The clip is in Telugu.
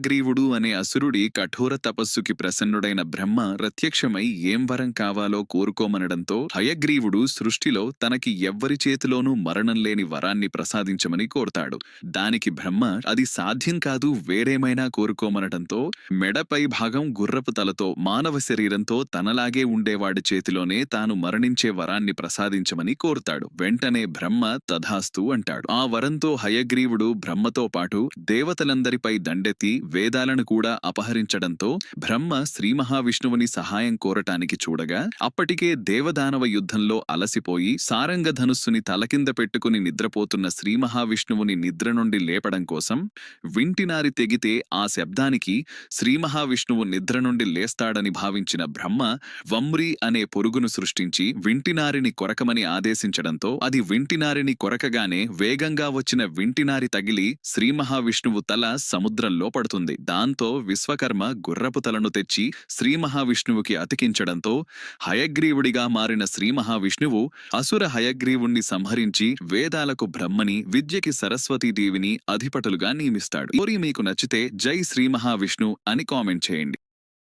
హయగ్రీవుడు అనే అసురుడి కఠోర తపస్సుకి ప్రసన్నుడైన బ్రహ్మ ప్రత్యక్షమై ఏం వరం కావాలో కోరుకోమనడంతో హయగ్రీవుడు సృష్టిలో తనకి ఎవ్వరి చేతిలోనూ మరణం లేని వరాన్ని ప్రసాదించమని కోరతాడు. దానికి బ్రహ్మ అది సాధ్యం కాదు, వేరేమైనా కోరుకోమనడంతో మెడపై భాగం గుర్రపు తలతో మానవ శరీరంతో తనలాగే ఉండేవాడి చేతిలోనే తాను మరణించే వరాన్ని ప్రసాదించమని కోరుతాడు. వెంటనే బ్రహ్మ తథాస్తు అంటాడు. ఆ వరంతో హయగ్రీవుడు బ్రహ్మతో పాటు దేవతలందరిపై దండెత్తి వేదాలను కూడా అపహరించడంతో బ్రహ్మ శ్రీ మహావిష్ణువుని సహాయం కోరటానికి చూడగా అప్పటికే దేవదానవ యుద్ధంలో అలసిపోయి సారంగ ధనుస్సుని తలకింద పెట్టుకుని నిద్రపోతున్న శ్రీ మహావిష్ణువుని నిద్ర నుండి లేపడం కోసం వింటినారి తెగితే ఆ శబ్దానికి శ్రీ మహావిష్ణువు నిద్ర నుండి లేస్తాడని భావించిన బ్రహ్మ వమ్రి అనే పురుగును సృష్టించి వింటినారిని కొరకమని ఆదేశించడంతో అది వింటినారిని కొరకగానే వేగంగా వచ్చిన వింటినారి తగిలి శ్రీ మహావిష్ణువు తల సముద్రంలో పడుతుంది. దాంతో విశ్వకర్మ గుర్రపు తలను తెచ్చి శ్రీ మహావిష్ణువుకి అతికించడంతో హయగ్రీవుడిగా మారిన శ్రీ మహావిష్ణువు అసుర హయగ్రీవుణ్ణి సంహరించి వేదాలకు బ్రహ్మని, విద్యకి సరస్వతీదేవిని అధిపతులుగా నియమిస్తాడు. స్టోరీ మీకు నచ్చితే జై శ్రీ మహావిష్ణు అని కామెంట్ చేయండి.